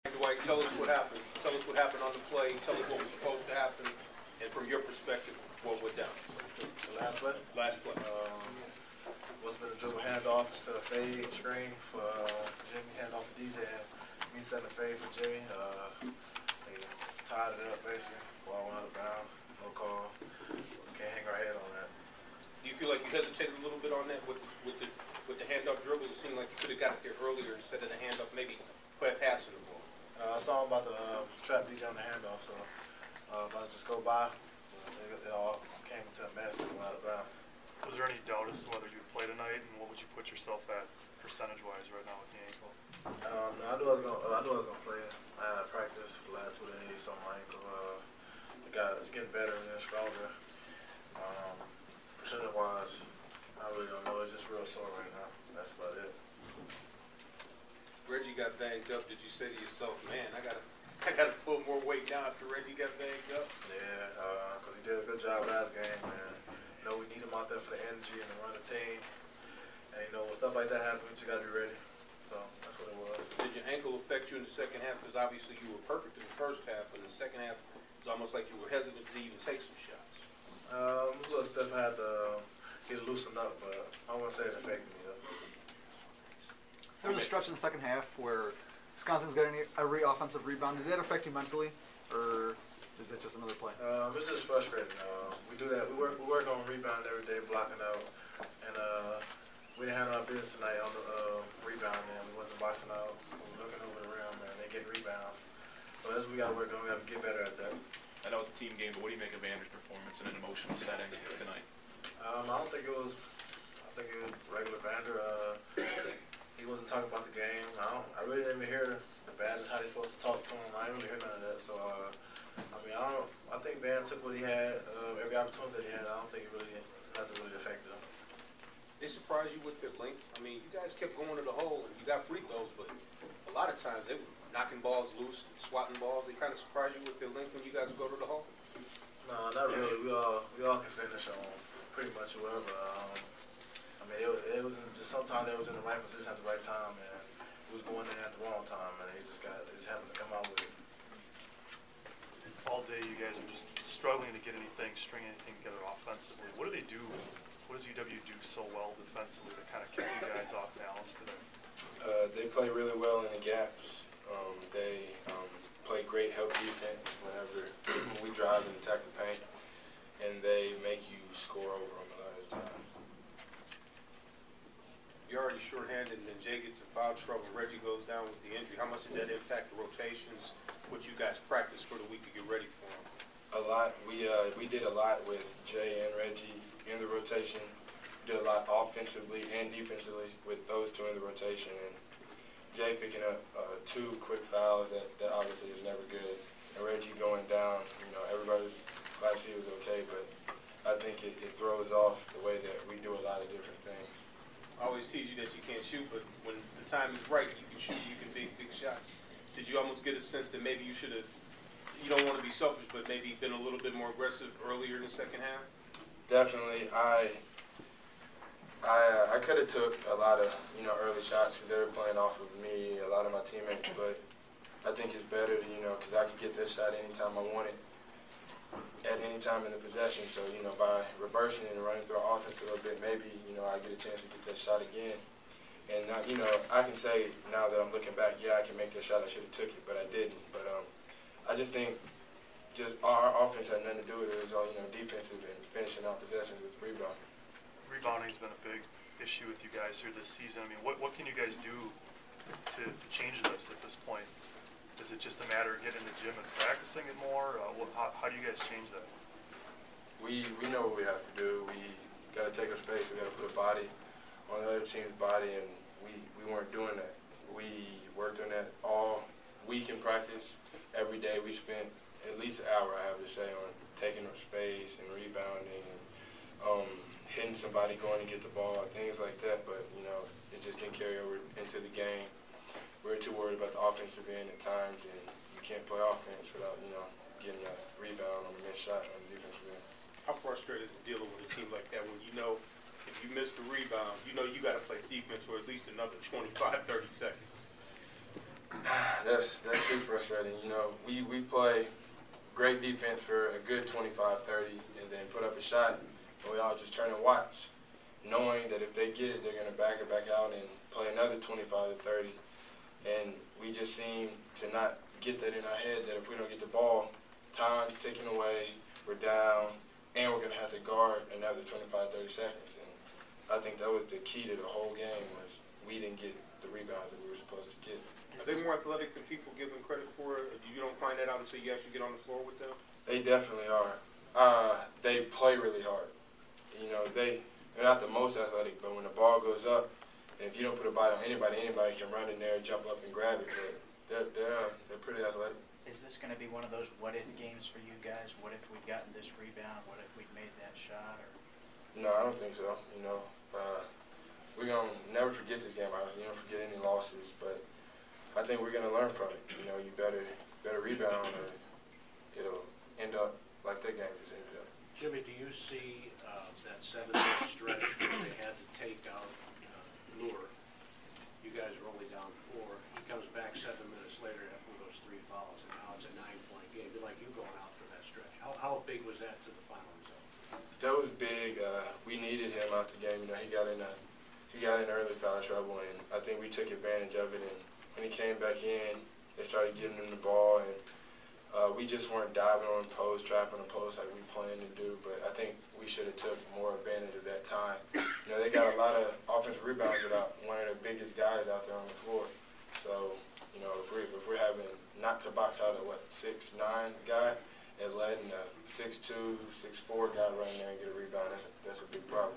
Dwight, tell us what happened. Tell us what happened on the play. Tell us what was supposed to happen, and from your perspective, what went down. The last play? Last play. Was been a dribble handoff to the fade screen for Jimmy, handoff to DJ, and me setting the fade for Jimmy. They tied it up basically. Ball went out of bounds. No call. Can't hang our head on that. Do you feel like you hesitated a little bit on that with the handoff dribble? It seemed like you could have got it there earlier instead of the handoff, maybe passing the ball. I saw him about to trap DJ on the handoff, so about to just go by. It all came into a mess and went out of bounds. Was there any doubt as to whether you'd play tonight, and what would you put yourself at percentage-wise right now with the ankle? I knew I was gonna play. I had practice for the last 2 days on my ankle. It's getting better and stronger. Percentage-wise, I really don't know. It's just real sore right now. That's about it. Reggie got banged up. Did you say to yourself, "Man, I gotta pull more weight now after Reggie got banged up"? Yeah, because he did a good job last game, and you know we need him out there for the energy and to run the team. And you know when stuff like that happens, you gotta be ready. So that's what it was. Did your ankle affect you in the second half? Because obviously you were perfect in the first half, but in the second half, it's almost like you were hesitant to even take some shots. A little stuff I had to get loosened up, but I wouldn't say it affected me though. There was a stretch in the second half where Wisconsin's getting every offensive rebound. Did that affect you mentally, or is it just another play? It's just frustrating. We do that. We work on rebound every day, blocking out, and we didn't handle our business tonight on the rebound. Man, we wasn't boxing out. We were looking over the rim, man. They getting rebounds. So that's what we got to work on. We got to get better at that. I know it's a team game, but what do you make of Vander's performance in an emotional setting tonight? I don't think it was. I think it was regular Vander. He wasn't talking about the game. I really didn't even hear the badges, how they supposed to talk to him. I didn't really hear none of that. So I think Van took what he had, every opportunity that he had. I don't think nothing really affected him. They surprised you with their length. I mean, you guys kept going to the hole, and you got free throws, but a lot of times they were knocking balls loose, swatting balls. They kind of surprised you with their length when you guys go to the hole. No, not really. We all can finish on pretty much whoever. I mean, it was just sometimes they was in the right position at the right time, and it was going in at the wrong time, and they just happened to come out with it. All day you guys are just struggling to get anything, string anything together offensively. What do they do? What does UW do so well defensively to kind of keep you guys off balance today? They play really well in the gaps. They play great help defense whenever we drive and attack the paint, and they make you score over them a lot of the time. You're already shorthanded, and then Jay gets in foul trouble. Reggie goes down with the injury. How much did that impact the rotations? What you guys practiced for the week to get ready for them? A lot. We did a lot with Jay and Reggie in the rotation. We did a lot offensively and defensively with those two in the rotation. And Jay picking up 2 quick fouls that obviously is never good. And Reggie going down. You know, everybody's glad to see it was okay, but I think it throws off the way that we do a lot of different things. I always tease you that you can't shoot, but when the time is right, you can shoot, you can make big shots. Did you almost get a sense that maybe you should have, you don't want to be selfish, but maybe been a little bit more aggressive earlier in the second half? Definitely. I could have took a lot of, early shots because they were playing off of me, a lot of my teammates, but I think it's better, because I could get this shot anytime I want it, at any time in the possession. So, by reversing and running through our offense a little bit, maybe, I get a chance to get that shot again. And, I can say now that I'm looking back, yeah, I can make that shot. I should have took it, but I didn't. But I just think our offense had nothing to do with it. It was all, defensive and finishing out possessions with rebound. Rebounding's been a big issue with you guys here this season. I mean, what can you guys do to change this at this point? Is it just a matter of getting in the gym and practicing it more? How do you guys change that? We know what we have to do. We got to take up space. We got to put a body on the other team's body, and we weren't doing that. We worked on that all week in practice. Every day we spent at least an hour, I have to say, on taking up space and rebounding and hitting somebody going to get the ball, things like that. But, it just didn't carry over into the game. We're too worried about the offensive end at times, and you can't play offense without, getting a rebound on a missed shot on the defensive end. How frustrating is it dealing with a team like that when if you miss the rebound, you got to play defense for at least another 25, 30 seconds? That's too frustrating. You know, we play great defense for a good 25, 30, and then put up a shot, and we all just turn and watch, knowing that if they get it, they're going to back it back out and play another 25 to 30. And we just seem to not get that in our head that if we don't get the ball, time's ticking away, we're down, and we're going to have to guard another 25, 30 seconds. And I think that was the key to the whole game was we didn't get the rebounds that we were supposed to get. Are they more athletic than people give them credit for? You don't find that out until you actually get on the floor with them? They definitely are. They play really hard. You know, they're not the most athletic, but when the ball goes up, and if you don't put a body on anybody can run in there, jump up, and grab it. But they're pretty athletic. Is this going to be one of those what-if games for you guys? What if we'd gotten this rebound? What if we'd made that shot? Or No, I don't think so. You know, we're gonna never forget this game. Obviously, you don't forget any losses, but I think we're gonna learn from it. You know, you better rebound, or it'll end up like that game just ended up. Jimmy, do you see that 7-minute stretch where they had to take out Lure? You guys are only down 4. He comes back 7 minutes later after those 3 fouls, and now it's a 9-point game. You're like you going out for that stretch. How big was that to the final result? That was big. We needed him out the game. You know, he got in early foul trouble, and I think we took advantage of it. And when he came back in, they started giving him the ball, and we just weren't diving on post, trapping on post like we planned to do. But I think we should have took more advantage of that time. You know, they got a lot of offensive rebounds without one of the biggest guys out there on the floor. So, you know, if we're having not to box out a 6'9" guy and letting a 6'2", 6'4" guy run there and get a rebound, that's a big problem.